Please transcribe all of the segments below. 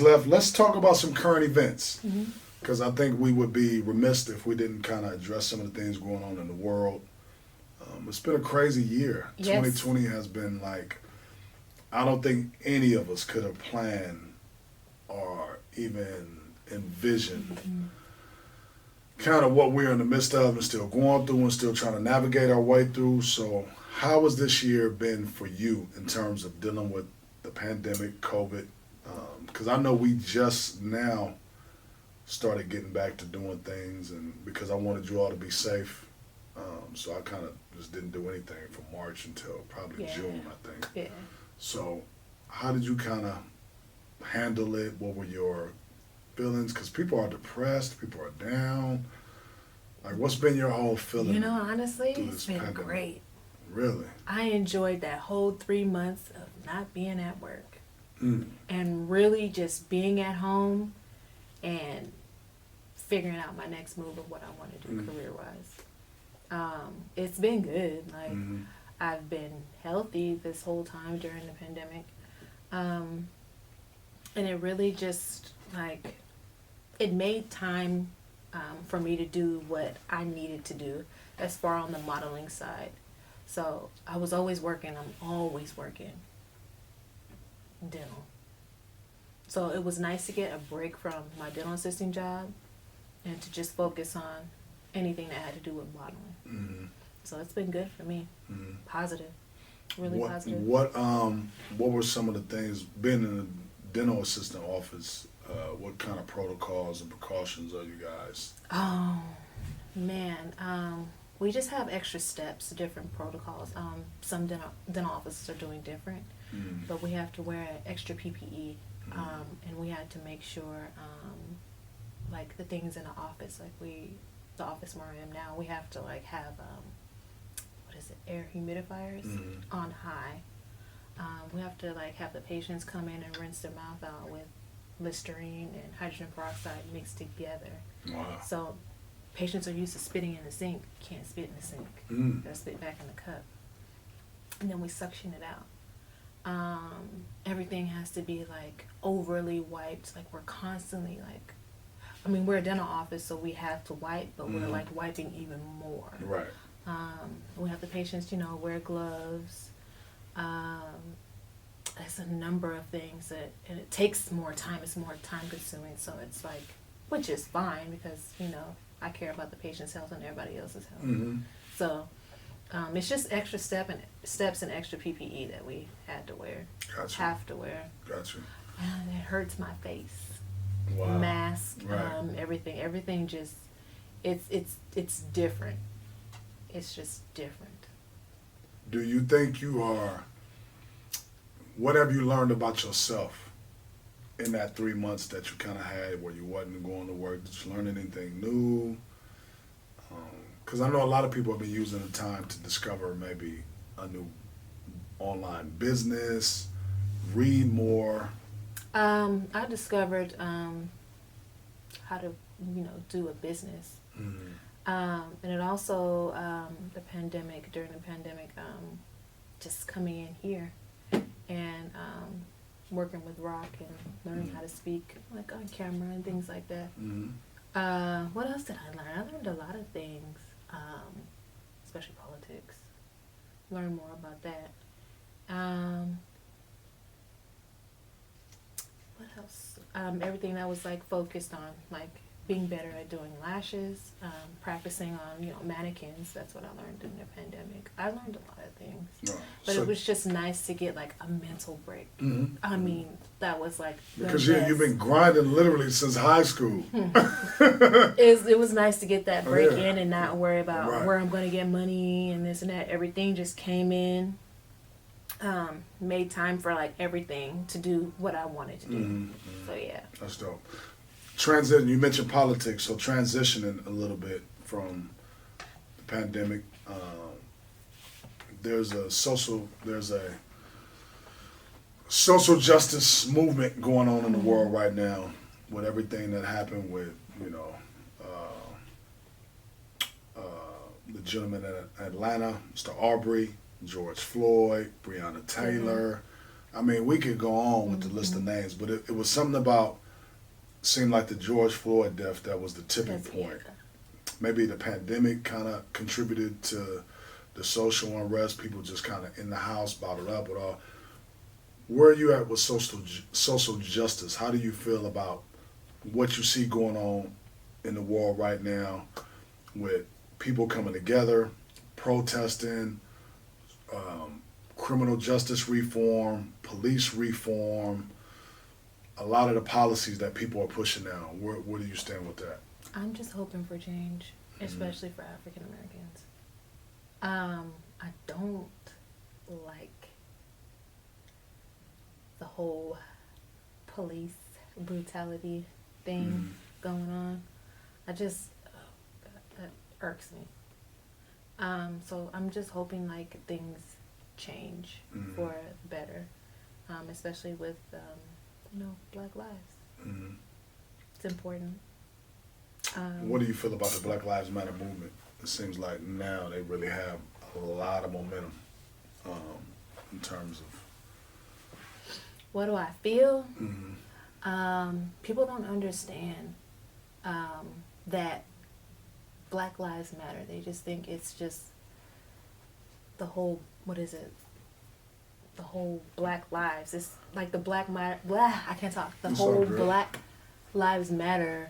left. Let's talk about some current events, Mm-hmm. because I think we would be remiss if we didn't kind of address some of the things going on in the world. It's been a crazy year. Yes. 2020 has been like, I don't think any of us could have planned or even envisioned kind of what we're in the midst of and still going through and still trying to navigate our way through. So how has this year been for you in terms of dealing with the pandemic, COVID? Because I know we just now started getting back to doing things, and because I wanted you all to be safe, so I kind of just didn't do anything from March until probably June, I think. Yeah. So how did you kind of handle it? What were your feelings? Because people are depressed, people are down. Like, what's been your whole feeling? You know, honestly, through it's this been pandemic? great. Really? I enjoyed that whole 3 months of not being at work Mm. and really just being at home and figuring out my next move of what I want to do career-wise. It's been good. Like, Mhm. I've been healthy this whole time during the pandemic. And it really just, like, it made time for me to do what I needed to do as far on the modeling side. So I was always working. I'm always working. Dental. So it was nice to get a break from my dental assisting job and to just focus on anything that had to do with modeling. Mhm. So it's been good for me. Mhm. Positive. Really What positive. what were some of the things, being in the dental assistant office, what kind of protocols and precautions are you guys? Oh, man. We just have extra steps, different protocols. Some dental offices are doing different, Mm. but we have to wear extra PPE, and we had to make sure, like the things in the office, like the office where I am now, we have to like have, what is it, air humidifiers Mhm. on high. We have to like have the patients come in and rinse their mouth out with Listerine and hydrogen peroxide mixed together. Wow. So patients are used to spitting in the sink, can't spit in the sink. Mm. Gotta spit back in the cup. And then we suction it out. Everything has to be like overly wiped. Like we're constantly like, I mean, we're a dental office, so we have to wipe, but we're like wiping even more. Right. We have the patients, wear gloves. There's a number of things and it takes more time. It's more time consuming. So it's like, which is fine because, I care about the patient's health and everybody else's health. Mm-hmm. So it's just extra steps and extra PPE that we had to wear. Gotcha. Have to wear. Gotcha. And it hurts my face. Wow. Mask, Right. everything just, it's different. It's just different. Do you think what have you learned about yourself in that 3 months that you kind of had where you wasn't going to work? Did you learn anything new? Because I know a lot of people have been using the time to discover maybe a new online business, read more. I discovered how to, do a business. Mm. And it also, during the pandemic, just coming in here and working with Rock and learning how to speak like on camera and things like that. Mm-hmm. What else did I learn? I learned a lot of things, especially politics. Learn more about that. What else? Everything that was like focused on like being better at doing lashes, practicing on mannequins. That's what I learned during the pandemic. I learned a lot of things, No. but So- it was just nice to get like a mental break. Mhm. I mean, that was like the Because best. you've been grinding literally since high school. It was nice to get that break Yeah. in and not worry about Right. where I'm going to get money and this and that. Everything just came in. Made time for like everything to do what I wanted to do. Mhm. So yeah. That's dope. Transition. You mentioned politics, so transitioning a little bit from the pandemic. There's a social justice movement going on in the world right now with everything that happened with the gentleman in Atlanta, Mr. Arbery, George Floyd, Breonna Taylor. I mean, we could go on with the list of names, but it was something about, seemed like the George Floyd death that was the tipping point. Maybe the pandemic kind of contributed to the social unrest, people just kind of in the house, bottled up with all. Where are you at with social justice? How do you feel about what you see going on in the world right now with people coming together, protesting, criminal justice reform, police reform, a lot of the policies that people are pushing now? Where do you stand with that? I'm just hoping for change, especially for African Americans. I don't like the whole police brutality thing going on. I just, that irks me. So I'm just hoping like things change for the better, especially with, Black lives. It's important. What do you feel about the Black Lives Matter movement? It seems like now they really have a lot of momentum in terms of. What do I feel? People don't understand that Black Lives Matter. They just think it's just the whole, the whole Black Lives. It's like the I can't talk. The whole Black Lives Matter.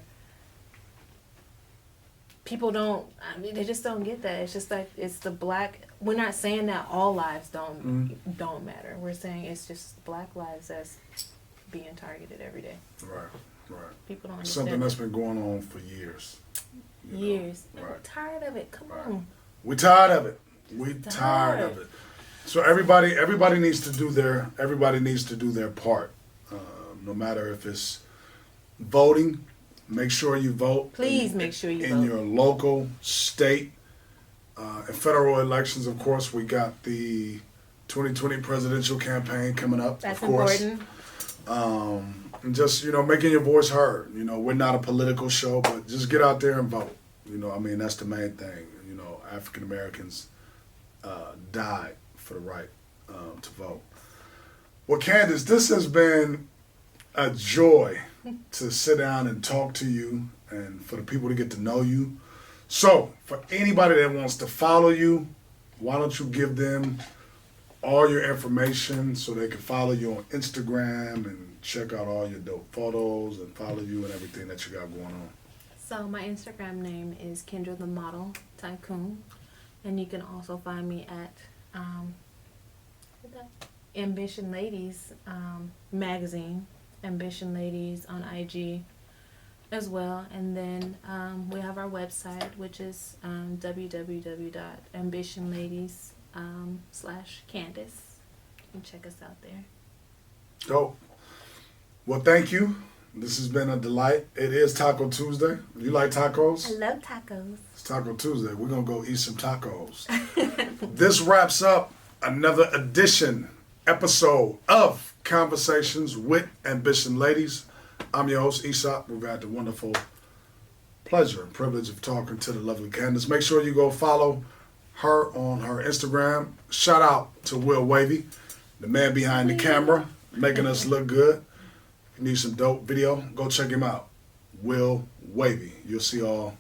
People don't, they just don't get that. It's just like, it's the black, we're not saying that all lives don't matter. We're saying it's just Black lives that's being targeted every day. Right. People don't understand. Something that's been going on for years. Years. Right. We're tired of it. Come on. We're tired of it. We're tired of it. So everybody needs to do their part. No matter if it's voting, make sure you vote. Please make sure you vote. In your local, state, and federal elections, of course. We got the 2020 presidential campaign coming up. That's of course. Important. And just, making your voice heard. We're not a political show, but just get out there and vote. That's the main thing. African Americans died for the right to vote. Well, Candace, this has been a joy to sit down and talk to you and for the people to get to know you. So, for anybody that wants to follow you, why don't you give them all your information so they can follow you on Instagram and check out all your dope photos and follow you and everything that you got going on. So my Instagram name is Kendra the Model Tycoon, and you can also find me at Ambition Ladiez Magazine, Ambition Ladiez on IG as well. And then we have our website, which is www.ambitionladies.com/Candace. You can check us out there. Dope. Well, thank you. This has been a delight. It is Taco Tuesday. You like tacos? I love tacos. It's Taco Tuesday. We're going to go eat some tacos. This wraps up another episode of Conversations with Ambition Ladiez. I'm your host, Aesop. We've had the wonderful pleasure and privilege of talking to the lovely Candace. Make sure you go follow her on her Instagram. Shout out to Will Wavy, the man behind the camera, making us look good. If you need some dope video, go check him out. Will Wavy. You'll see all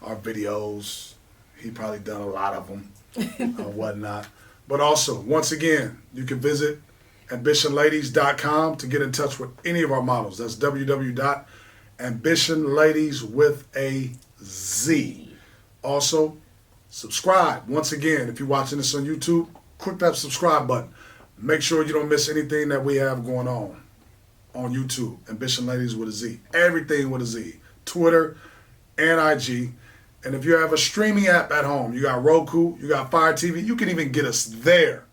our videos. He probably done a lot of them or whatnot. But also, once again, you can visit ambitionladies.com to get in touch with any of our models. That's www.ambitionladies with a Z. Also, subscribe. Once again, if you're watching this on YouTube, click that subscribe button. Make sure you don't miss anything that we have going on YouTube. Ambition Ladiez with a Z. Everything with a Z. Twitter and IG. And if you have a streaming app at home, you got Roku, you got Fire TV, you can even get us there.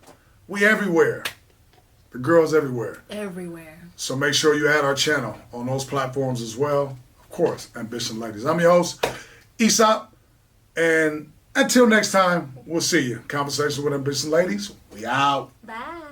We everywhere. The girls everywhere. Everywhere. So make sure you add our channel on those platforms as well. Of course, Ambition Ladiez. I'm your host, Aesop. And until next time, we'll see you. Conversation with Ambition Ladiez. We out. Bye.